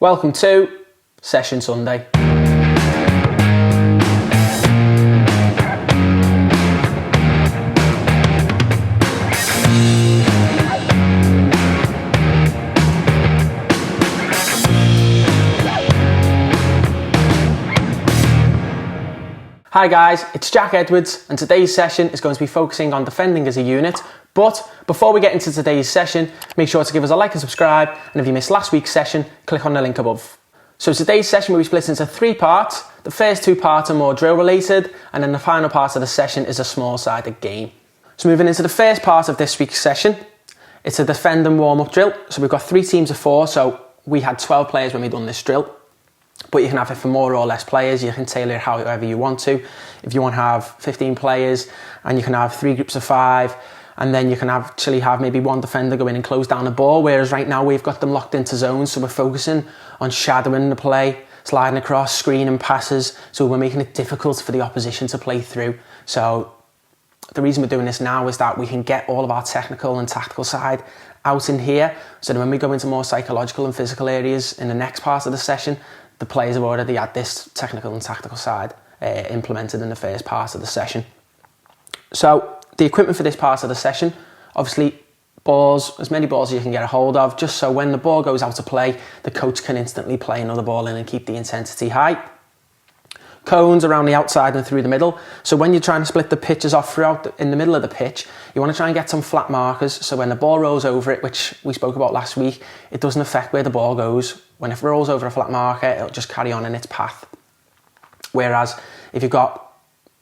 Welcome to Session Sunday. Hi guys, it's Jack Edwards and today's session is going to be focusing on defending as a unit. But before we get into today's session, make sure to give us a like and subscribe, and if you missed last week's session, click on the link above. So today's session will be split into 3 parts. The first 2 parts are more drill related, and then the final part of the session is a small sided game. So moving into the first part of this week's session, it's a defend and warm up drill. So we've got 3 teams of 4, so we had 12 players when we done this drill. But you can have it for more or less players. You can tailor it however you want to. If you want to have 15 players and you can have 3 groups of 5, and then you can actually have maybe 1 defender go in and close down the ball, whereas right now we've got them locked into zones, so we're focusing on shadowing the play, sliding across, screening passes, so we're making it difficult for the opposition to play through. So the reason we're doing this now is that we can get all of our technical and tactical side out in here, so that when we go into more psychological and physical areas in the next part of the session, the players have already had this technical and tactical side implemented in the first part of the session. So the equipment for this part of the session, obviously balls, as many balls as you can get a hold of, just so when the ball goes out to play, the coach can instantly play another ball in and keep the intensity high. Cones around the outside and through the middle. So when you're trying to split the pitches off in the middle of the pitch, you want to try and get some flat markers, so when the ball rolls over it, which we spoke about last week, it doesn't affect where the ball goes. When it rolls over a flat marker, it'll just carry on in its path. Whereas if you've got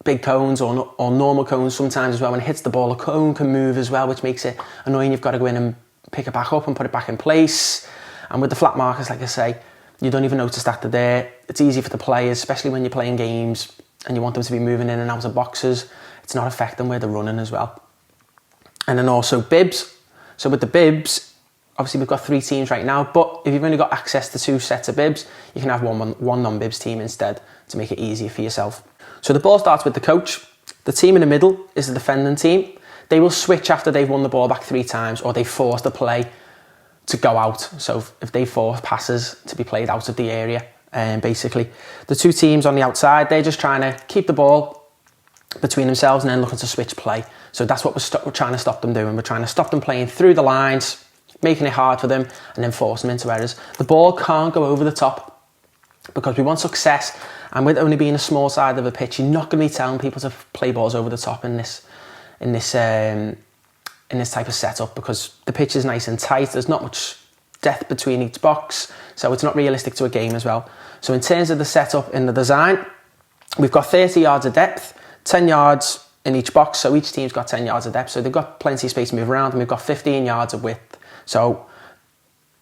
big cones or normal cones, sometimes as well, when it hits the ball, a cone can move as well, which makes it annoying. You've got to go in and pick it back up and put it back in place. And with the flat markers, like I say, you don't even notice that they're there. It's easy for the players, especially when you're playing games and you want them to be moving in and out of boxes. It's not affecting where they're running as well. And then also bibs. So with the bibs, obviously we've got 3 teams right now, but if you've only got access to 2 sets of bibs, you can have one non-bibs team instead to make it easier for yourself. So the ball starts with the coach. The team in the middle is the defending team. They will switch after they've won the ball back 3 times, or they force the play to go out. So if they force passes to be played out of the area, basically. The 2 teams on the outside, they're just trying to keep the ball between themselves and then looking to switch play. So that's what we're trying to stop them doing. We're trying to stop them playing through the lines, making it hard for them, and then force them into errors. The ball can't go over the top because we want success, and with only being a small side of a pitch, you're not going to be telling people to play balls over the top in this type of setup, because the pitch is nice and tight. There's not much depth between each box, so it's not realistic to a game as well. So in terms of the setup in the design, we've got 30 yards of depth, 10 yards in each box, so each team's got 10 yards of depth, so they've got plenty of space to move around, and we've got 15 yards of width. So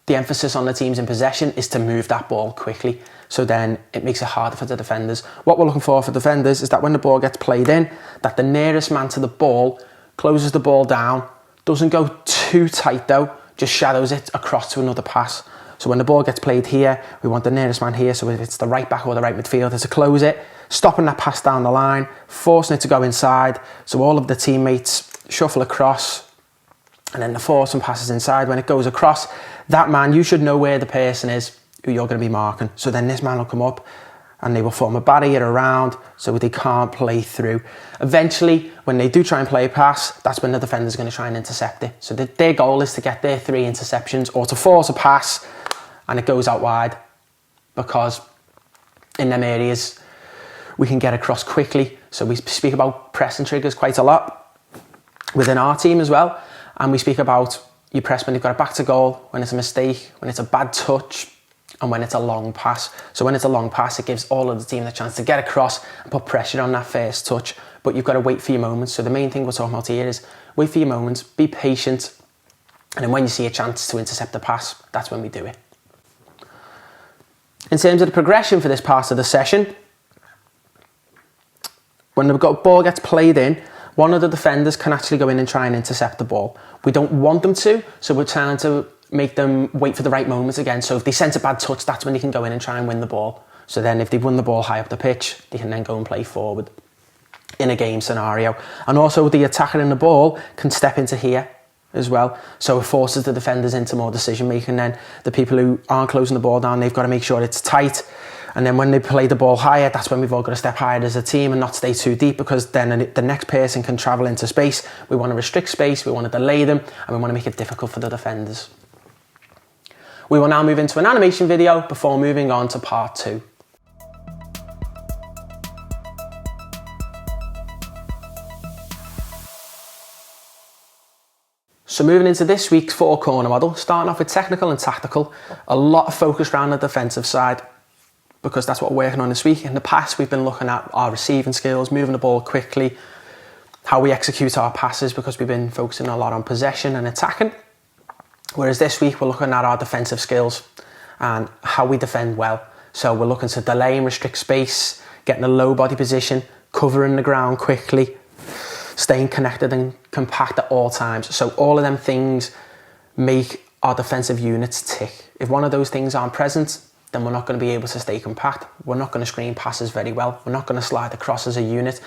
the emphasis on the teams in possession is to move that ball quickly, so then it makes it harder for the defenders. What we're looking for defenders is that when the ball gets played in, that the nearest man to the ball closes the ball down, doesn't go too tight though, just shadows it across to another pass. So when the ball gets played here, we want the nearest man here, so if it's the right back or the right midfielder, to close it, stopping that pass down the line, forcing it to go inside, so all of the teammates shuffle across, and then the force and passes inside. When it goes across, that man, you should know where the person is who you're going to be marking. So then this man will come up and they will form a barrier around so they can't play through. Eventually, when they do try and play a pass, that's when the defender's going to try and intercept it. So their goal is to get their 3 interceptions or to force a pass and it goes out wide, because in them areas we can get across quickly. So we speak about pressing triggers quite a lot within our team as well. And we speak about you press when you've got it back to goal, when it's a mistake, when it's a bad touch, and when it's a long pass. So when it's a long pass, it gives all of the team the chance to get across and put pressure on that first touch, but you've got to wait for your moments. So the main thing we're talking about here is wait for your moments, be patient, and then when you see a chance to intercept the pass, that's when we do it. In terms of the progression for this part of the session, when the ball gets played in, one of the defenders can actually go in and try and intercept the ball. We don't want them to, so we're trying to make them wait for the right moments again. So if they sense a bad touch, that's when they can go in and try and win the ball. So then if they've won the ball high up the pitch, they can then go and play forward in a game scenario. And also the attacker in the ball can step into here as well. So it forces the defenders into more decision making. Then the people who aren't closing the ball down, they've got to make sure it's tight. And then when they play the ball higher, that's when we've all got to step higher as a team and not stay too deep, because then the next person can travel into space. We want to restrict space, we want to delay them, and we want to make it difficult for the defenders. We will now move into an animation video before moving on to part 2. So moving into this week's 4-corner model, starting off with technical and tactical, a lot of focus around the defensive side, because that's what we're working on this week. In the past, we've been looking at our receiving skills, moving the ball quickly, how we execute our passes, because we've been focusing a lot on possession and attacking. Whereas this week, we're looking at our defensive skills and how we defend well. So we're looking to delay and restrict space, getting a low body position, covering the ground quickly, staying connected and compact at all times. So all of them things make our defensive units tick. If one of those things aren't present, then we're not going to be able to stay compact. We're not going to screen passes very well. We're not going to slide across as a unit.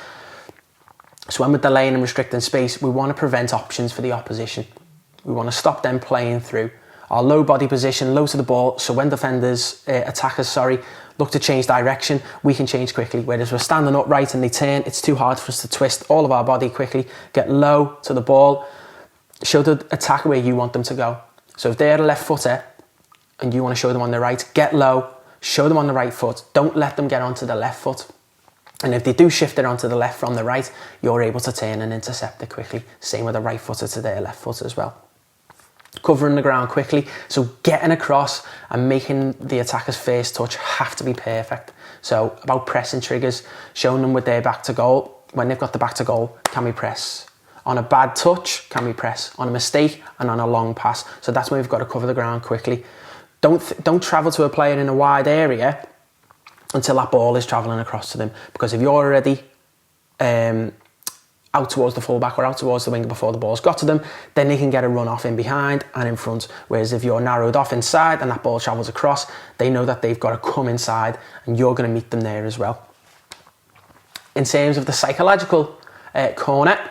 So when we're delaying and restricting space, we want to prevent options for the opposition. We want to stop them playing through. Our low body position, low to the ball, so when attackers, look to change direction, we can change quickly. Whereas we're standing upright and they turn, it's too hard for us to twist all of our body quickly, get low to the ball, show the attacker where you want them to go. So if they're a left footer and you want to show them on the right, get low, show them on the right foot, don't let them get onto the left foot. And if they do shift it onto the left from the right, you're able to turn and intercept it quickly. Same with the right footer to their left foot as well. Covering the ground quickly, so getting across and making the attacker's first touch have to be perfect. So about pressing triggers, showing them with their back to goal. When they've got the back to goal, can we press? On a bad touch, can we press? On a mistake and on a long pass. So that's when we've got to cover the ground quickly. Don't travel to a player in a wide area until that ball is travelling across to them. Because if you're already out towards the fullback or out towards the winger before the ball's got to them, then they can get a run off in behind and in front. Whereas if you're narrowed off inside and that ball travels across, they know that they've got to come inside and you're going to meet them there as well. In terms of the psychological corner,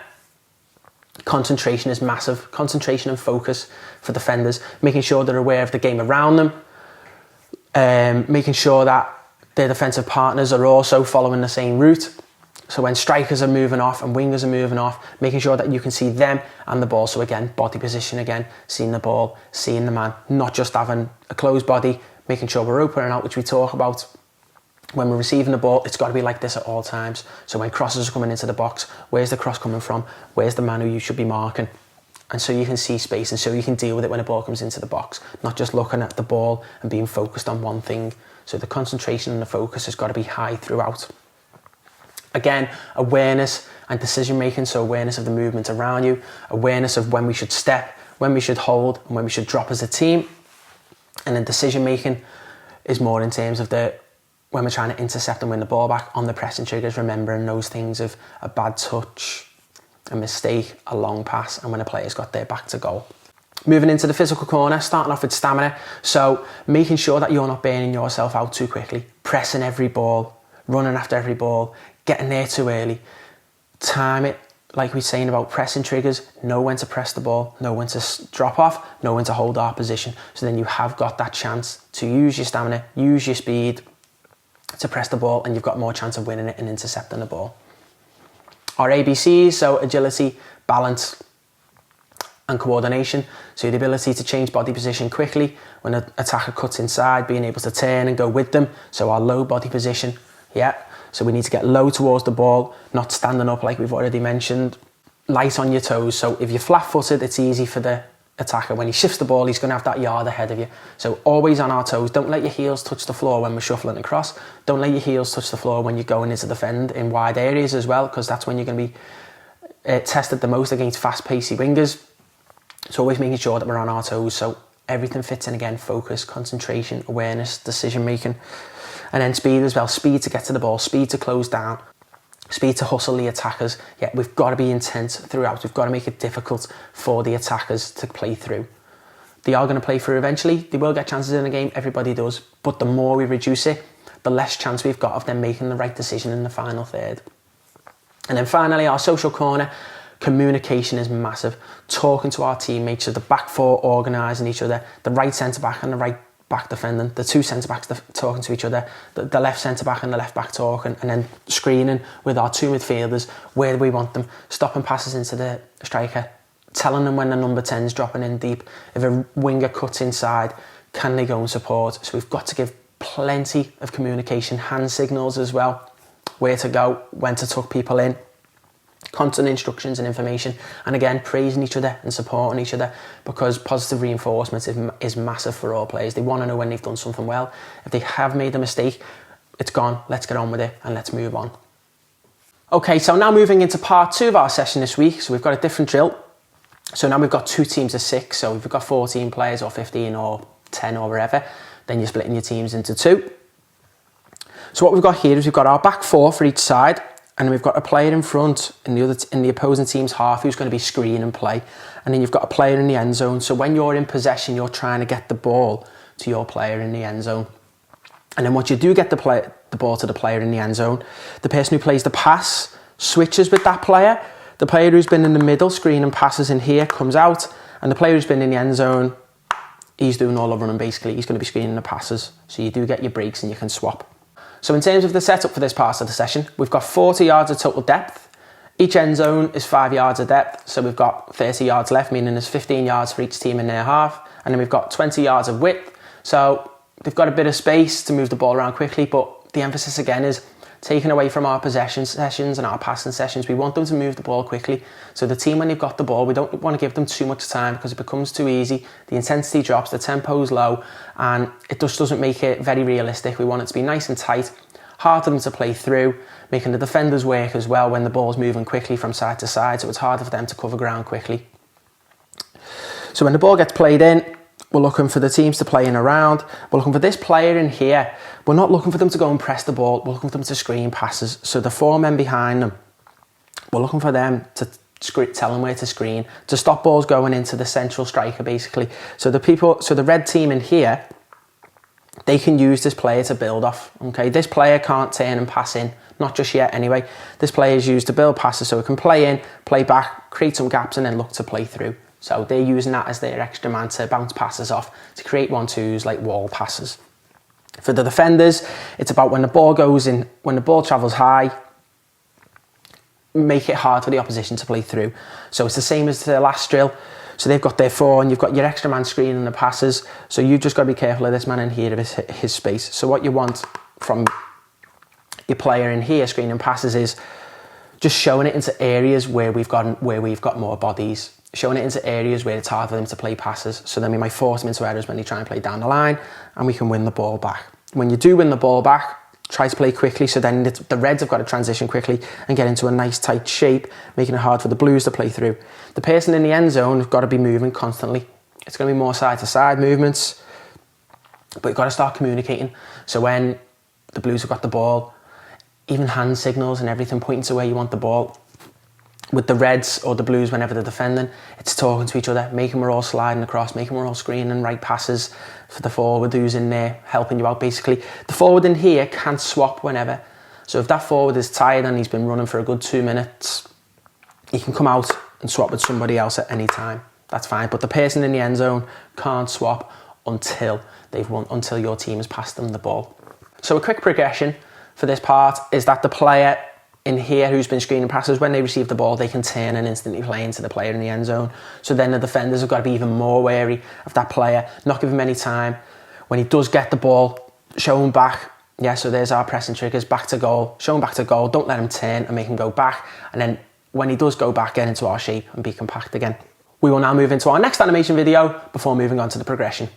concentration is massive. Concentration and focus for defenders, making sure they're aware of the game around them, making sure that their defensive partners are also following the same route. So when strikers are moving off and wingers are moving off, making sure that you can see them and the ball. So again, body position again, seeing the ball, seeing the man, not just having a closed body, making sure we're open and out, which we talk about. When we're receiving the ball, it's got to be like this at all times. So when crosses are coming into the box, where's the cross coming from? Where's the man who you should be marking? And so you can see space and so you can deal with it when a ball comes into the box, not just looking at the ball and being focused on one thing. So the concentration and the focus has got to be high throughout. Again, awareness and decision making, so awareness of the movement around you, awareness of when we should step, when we should hold, and when we should drop as a team. And then decision making is more in terms of when we're trying to intercept and win the ball back on the pressing triggers, remembering those things of a bad touch, a mistake, a long pass, and when a player's got their back to goal. Moving into the physical corner, starting off with stamina, so making sure that you're not burning yourself out too quickly, pressing every ball, running after every ball, getting there too early. Time it, like we're saying about pressing triggers, know when to press the ball, know when to drop off, know when to hold our position. So then you have got that chance to use your stamina, use your speed to press the ball, and you've got more chance of winning it and intercepting the ball. Our ABCs, so agility, balance, and coordination. So the ability to change body position quickly when an attacker cuts inside, being able to turn and go with them. So our low body position, so we need to get low towards the ball, not standing up like we've already mentioned. Light on your toes. So if you're flat-footed, it's easy for the attacker. When he shifts the ball, he's going to have that yard ahead of you. So always on our toes. Don't let your heels touch the floor when we're shuffling across. Don't let your heels touch the floor when you're going into defend in wide areas as well, because that's when you're going to be tested the most against fast-pacey wingers. So always making sure that we're on our toes. So everything fits in again. Focus, concentration, awareness, decision-making. And then speed as well, speed to get to the ball, speed to close down, speed to hustle the attackers. Yeah, we've got to be intense throughout. We've got to make it difficult for the attackers to play through. They are going to play through eventually. They will get chances in the game, everybody does. But the more we reduce it, the less chance we've got of them making the right decision in the final third. And then finally, our social corner, Communication is massive. Talking to our teammates, so the back four organising each other, the right centre-back and the right back defending, the two centre-backs talking to each other, the left centre-back and the left back talking, and then screening with our two midfielders, where do we want them, stopping passes into the striker, telling them when the number 10's dropping in deep. If a winger cuts inside, can they go and support? So we've got to give plenty of communication, hand signals as well, where to go, when to tuck people in, constant instructions and information, and again praising each other and supporting each other, because positive reinforcement is massive for all players. They want to know when they've done something well. If they have made a mistake, it's gone, let's get on with it and let's move on. Okay, so now moving into part 2 of our session this week. So we've got a different drill. So now we've got 2 teams of 6, so if we've got 14 players or 15 or 10 or wherever, then you're splitting your teams into 2. So what we've got here is we've got our back 4 for each side, and then we've got a player in front in the opposing team's half who's going to be screen and play, and then you've got a player in the end zone. So when you're in possession, you're trying to get the ball to your player in the end zone, and then once you do get the ball to the player in the end zone, the person who plays the pass switches with that player. The player who's been in the middle screen and passes in here comes out, and the player who's been in the end zone, he's doing all the running basically. He's going to be screening the passes, so you do get your breaks and you can swap. So in terms of the setup for this part of the session, we've got 40 yards of total depth. Each end zone is 5 yards of depth, so we've got 30 yards left, meaning there's 15 yards for each team in their half, and then we've got 20 yards of width, so they've got a bit of space to move the ball around quickly, but the emphasis again is taken away from our possession sessions and our passing sessions. We want them to move the ball quickly. So the team, when they've got the ball, we don't want to give them too much time, because it becomes too easy. The intensity drops, the tempo's low, and it just doesn't make it very realistic. We want it to be nice and tight, hard for them to play through, making the defenders work as well when the ball's moving quickly from side to side, so it's harder for them to cover ground quickly. So when the ball gets played in, we're looking for the teams to play in around. We're looking for this player in here. We're not looking for them to go and press the ball. We're looking for them to screen passes. So the 4 men behind them, we're looking for them to tell them where to screen, to stop balls going into the central striker basically. So the red team in here, they can use this player to build off. Okay, this player can't turn and pass in, not just yet anyway. This player is used to build passes, so it can play in, play back, create some gaps, and then look to play through. So they're using that as their extra man to bounce passes off, to create 1-2s like wall passes. For the defenders, it's about when the ball goes in, when the ball travels high, make it hard for the opposition to play through. So it's the same as the last drill. So they've got their 4 and you've got your extra man screening the passes. So you've just got to be careful of this man in here, of his space. So what you want from your player in here screening passes is just showing it into areas where we've got more bodies. Showing it into areas where it's hard for them to play passes. So then we might force them into errors when they try and play down the line, and we can win the ball back. When you do win the ball back, try to play quickly, so then the Reds have got to transition quickly and get into a nice tight shape, making it hard for the Blues to play through. The person in the end zone has got to be moving constantly. It's going to be more side-to-side movements, but you've got to start communicating. So when the Blues have got the ball, even hand signals and everything pointing to where you want the ball. With the Reds or the Blues, whenever they're defending, it's talking to each other, making we're all sliding across, making we're all screening right passes for the forward who's in there, helping you out basically. The forward in here can swap whenever. So if that forward is tired and he's been running for a good 2 minutes, he can come out and swap with somebody else at any time. That's fine. But the person in the end zone can't swap until your team has passed them the ball. So a quick progression for this part is that the player in here who's been screening passes, when they receive the ball, they can turn and instantly play into the player in the end zone. So then the defenders have got to be even more wary of that player, not give him any time. When he does get the ball, show him back. Yeah, so there's our pressing triggers, back to goal, show him back to goal, don't let him turn and make him go back. And then when he does go back, get into our shape and be compact again. We will now move into our next animation video before moving on to the progression.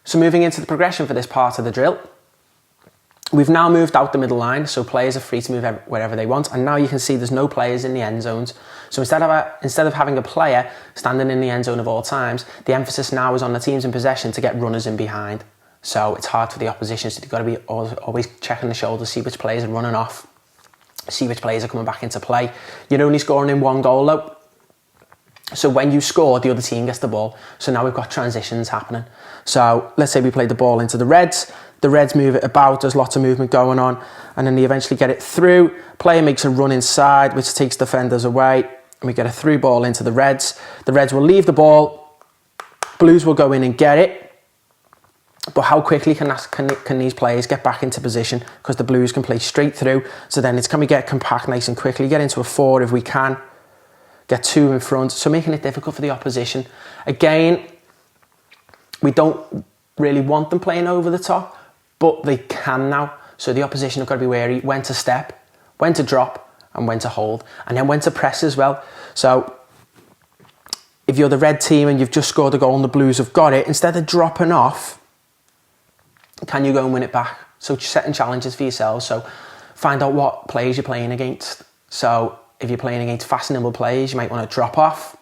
So moving into the progression for this part of the drill, we've now moved out the middle line, so players are free to move wherever they want, and now you can see there's no players in the end zones. So instead of having a player standing in the end zone of all times, the emphasis now is on the teams in possession to get runners in behind. So it's hard for the opposition, so you've got to be always checking the shoulders, see which players are running off, see which players are coming back into play. You're only scoring in 1 goal though. So when you score, the other team gets the ball. So now we've got transitions happening. So let's say we play the ball into the Reds move it about, there's lots of movement going on, and then they eventually get it through. Player makes a run inside, which takes defenders away, and we get a through ball into the Reds. The Reds will leave the ball, Blues will go in and get it, but how quickly can these players get back into position? Because the Blues can play straight through, so then it's can we get compact nice and quickly, get into a 4 if we can, get 2 in front, so making it difficult for the opposition. Again, we don't really want them playing over the top, but they can now. So the opposition have got to be wary when to step, when to drop, and when to hold, and then when to press as well. So if you're the red team and you've just scored a goal and the Blues have got it, instead of dropping off, can you go and win it back? So setting challenges for yourselves. So find out what players you're playing against. So if you're playing against fast and nimble players, you might want to drop off,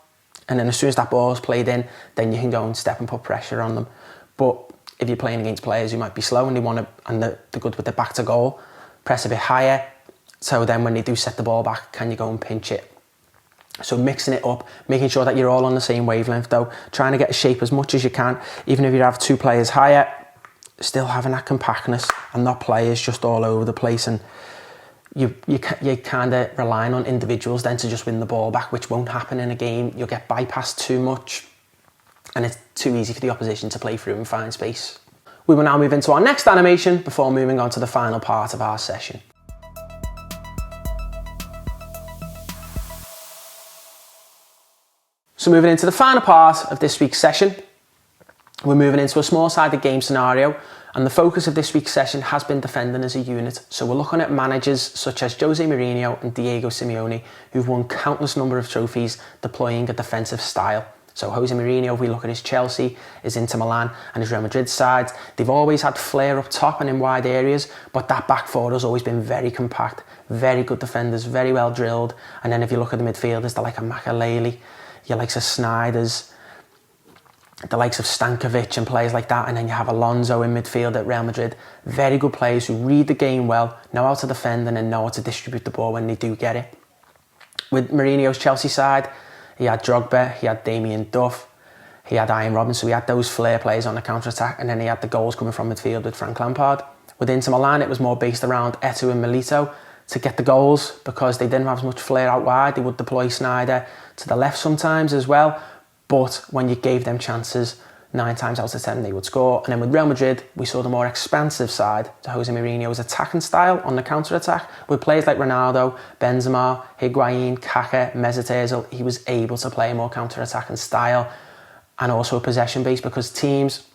and then as soon as that ball's played in, then you can go and step and put pressure on them. But if you're playing against players who might be slow and they're good with the back to goal, press a bit higher. So then when they do set the ball back, can you go and pinch it? So mixing it up, making sure that you're all on the same wavelength though, trying to get a shape as much as you can, even if you have 2 players higher, still having that compactness and not players just all over the place, and you're kind of relying on individuals then to just win the ball back, which won't happen in a game. You'll get bypassed too much, and it's too easy for the opposition to play through and find space. We will now move into our next animation before moving on to the final part of our session. So moving into the final part of this week's session, we're moving into a small-sided game scenario, and the focus of this week's session has been defending as a unit. So we're looking at managers such as Jose Mourinho and Diego Simeone, who've won countless number of trophies deploying a defensive style. So Jose Mourinho, if we look at his Chelsea, his Inter Milan and his Real Madrid sides, they've always had flair up top and in wide areas, but that back four has always been very compact, very good defenders, very well drilled. And then if you look at the midfielders, they're like a Makaleli, your likes of Sneijder's, the likes of Stankovic and players like that, and then you have Alonso in midfield at Real Madrid. Very good players who read the game well, know how to defend and then know how to distribute the ball when they do get it. With Mourinho's Chelsea side, he had Drogba, he had Damien Duff, he had Ian Robinson, so he had those flair players on the counter-attack, and then he had the goals coming from midfield with Frank Lampard. With Inter Milan, it was more based around Eto'o and Milito to get the goals, because they didn't have as much flair out wide. They would deploy Sneijder to the left sometimes as well, but when you gave them chances, 9 times out of 10 they would score. And then with Real Madrid, we saw the more expansive side to Jose Mourinho's attacking style on the counter-attack. With players like Ronaldo, Benzema, Higuain, Kaka, Mesut Ozil, he was able to play a more counter-attacking style and also a possession base, because teams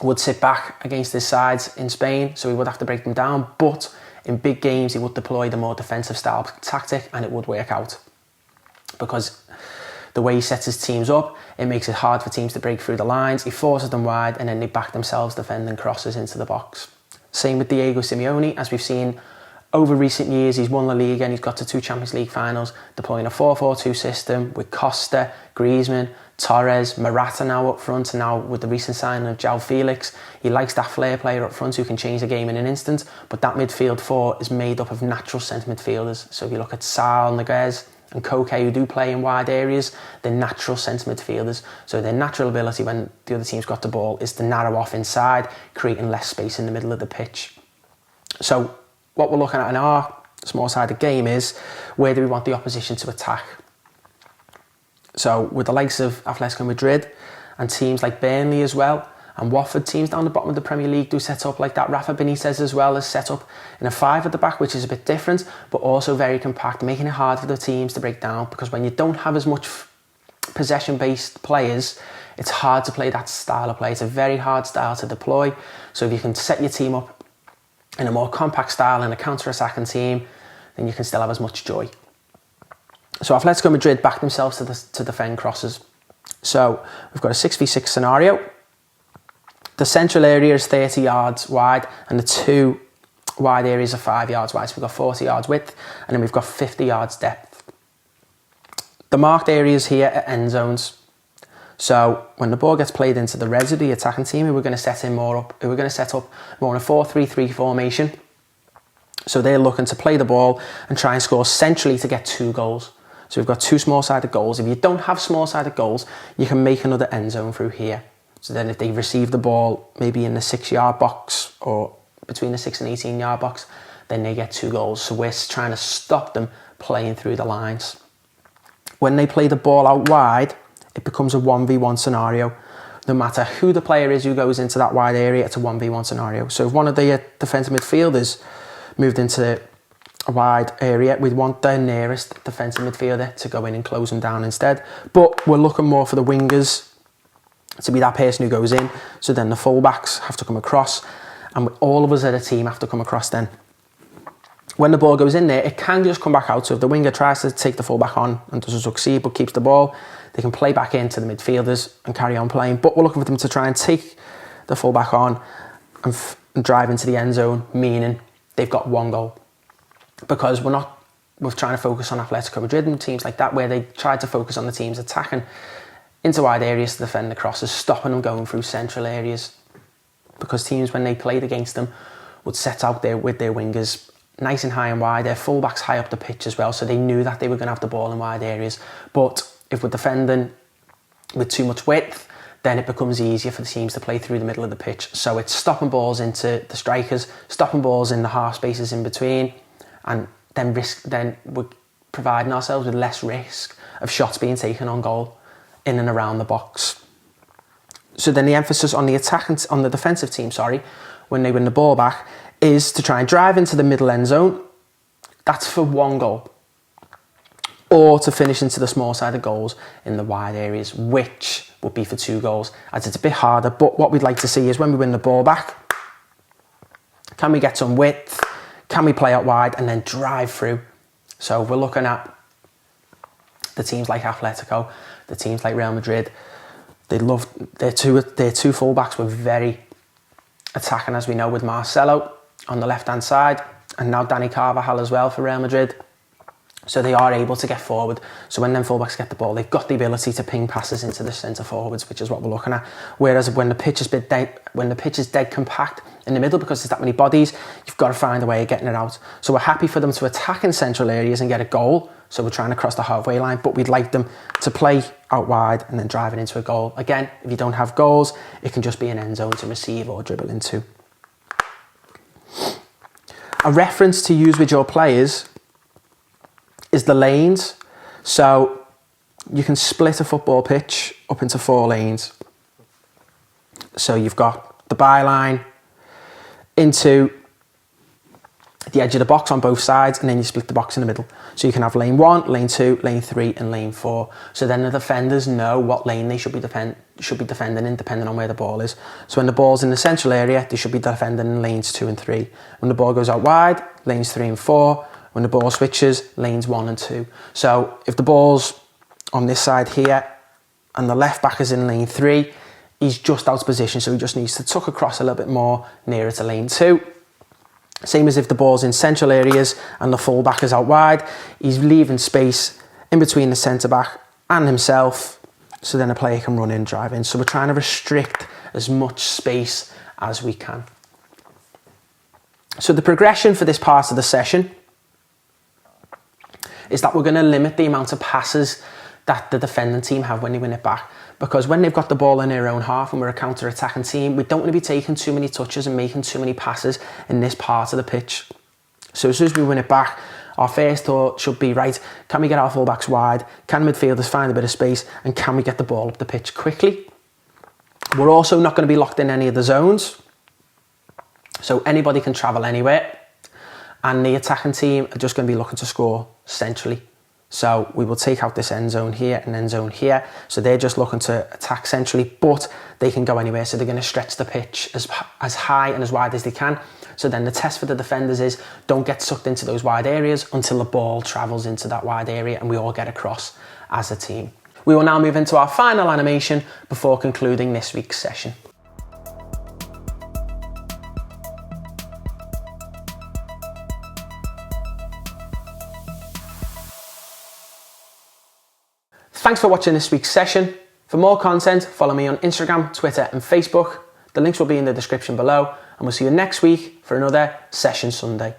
would sit back against his sides in Spain, so he would have to break them down. But in big games, he would deploy the more defensive style tactic and it would work out, because the way he sets his teams up, it makes it hard for teams to break through the lines. He forces them wide and then they back themselves defending crosses into the box. Same with Diego Simeone, as we've seen over recent years. He's won La Liga and he's got to 2 Champions League finals, deploying a 4-4-2 system with Costa, Griezmann, Torres, Morata now up front, and now with the recent signing of João Felix. He likes that flair player up front who can change the game in an instant, but that midfield 4 is made up of natural centre midfielders. So if you look at Sal, Niguez and Koke, who do play in wide areas, they're natural centre midfielders. So their natural ability when the other team's got the ball is to narrow off inside, creating less space in the middle of the pitch. So what we're looking at in our small-sided game is, where do we want the opposition to attack? So with the likes of Atletico Madrid and teams like Burnley as well, and Watford, teams down the bottom of the Premier League do set up like that. Rafa Benitez as well is set up in a 5 at the back, which is a bit different, but also very compact, making it hard for the teams to break down, because when you don't have as much possession-based players, it's hard to play that style of play. It's a very hard style to deploy. So if you can set your team up in a more compact style and a counter-attacking team, then you can still have as much joy. So Atletico Madrid back themselves to defend crosses. So we've got a 6v6 scenario. The central area is 30 yards wide and the 2 wide areas are 5 yards wide. So we've got 40 yards width and then we've got 50 yards depth. The marked areas here are end zones. So when the ball gets played into the reds of the attacking team, we're going to set up more in a 4-3-3 formation. So they're looking to play the ball and try and score centrally to get 2 goals. So we've got 2 small-sided goals. If you don't have small-sided goals, you can make another end zone through here. So then if they receive the ball maybe in the 6-yard box or between the 6 and 18-yard box, then they get 2 goals. So we're trying to stop them playing through the lines. When they play the ball out wide, it becomes a 1v1 scenario. No matter who the player is who goes into that wide area, it's a 1v1 scenario. So if one of the defensive midfielders moved into a wide area, we'd want their nearest defensive midfielder to go in and close them down instead. But we're looking more for the wingers to be that person who goes in. So then the fullbacks have to come across, and all of us as a team have to come across then. When the ball goes in there, it can just come back out. So if the winger tries to take the fullback on and doesn't succeed but keeps the ball, they can play back into the midfielders and carry on playing. But we're looking for them to try and take the fullback on and drive into the end zone, meaning they've got 1 goal. Because we're trying to focus on Atletico Madrid and teams like that, where they try to focus on the teams attacking into wide areas to defend the crosses, stopping them going through central areas. Because teams, when they played against them, would set out there with their wingers nice and high and wide, their fullbacks high up the pitch as well, so they knew that they were going to have the ball in wide areas. But if we're defending with too much width, then it becomes easier for the teams to play through the middle of the pitch. So it's stopping balls into the strikers, stopping balls in the half spaces in between, and then we're providing ourselves with less risk of shots being taken on goal in and around the box. So then the emphasis on the defensive team, when they win the ball back, is to try and drive into the middle end zone. That's for 1 goal. Or to finish into the small-sided goals in the wide areas, which would be for 2 goals, as it's a bit harder. But what we'd like to see is when we win the ball back, can we get some width? Can we play out wide and then drive through? So we're looking at the teams like Atletico, the teams like Real Madrid. Their two fullbacks were very attacking, as we know, with Marcelo on the left-hand side, and now Dani Carvajal as well for Real Madrid. So they are able to get forward. So when them fullbacks get the ball, they've got the ability to ping passes into the centre forwards, which is what we're looking at. Whereas when the pitch is dead compact in the middle, because there's that many bodies, you've got to find a way of getting it out. So we're happy for them to attack in central areas and get a goal. So we're trying to cross the halfway line, but we'd like them to play out wide and then drive it into a goal. Again, if you don't have goals, it can just be an end zone to receive or dribble into. A reference to use with your players is the lanes. So you can split a football pitch up into 4 lanes. So you've got the byline into the edge of the box on both sides, and then you split the box in the middle. So you can have lane 1, lane 2, lane 3 and lane 4. So then the defenders know what lane they should be defending in, depending on where the ball is. So when the ball's in the central area, they should be defending in lanes 2 and 3. When the ball goes out wide, lanes 3 and 4. When the ball switches, lanes 1 and 2. So if the ball's on this side here and the left back is in lane 3, he's just out of position, so he just needs to tuck across a little bit more nearer to lane 2. Same as if the ball's in central areas and the full back is out wide, he's leaving space in between the centre back and himself, so then a player can run in, drive in. So we're trying to restrict as much space as we can. So the progression for this part of the session is that we're going to limit the amount of passes that the defending team have when they win it back. Because when they've got the ball in their own half and we're a counter-attacking team, we don't want to be taking too many touches and making too many passes in this part of the pitch. So as soon as we win it back, our first thought should be, right, can we get our fullbacks wide? Can midfielders find a bit of space? And can we get the ball up the pitch quickly? We're also not going to be locked in any of the zones. So anybody can travel anywhere. And the attacking team are just going to be looking to score centrally. So we will take out this end zone here and end zone here. So they're just looking to attack centrally, but they can go anywhere. So they're going to stretch the pitch as high and as wide as they can. So then the test for the defenders is don't get sucked into those wide areas until the ball travels into that wide area and we all get across as a team. We will now move into our final animation before concluding this week's session. Thanks for watching this week's session. For more content, follow me on Instagram, Twitter and Facebook. The links will be in the description below, and we'll see you next week for another Session Sunday.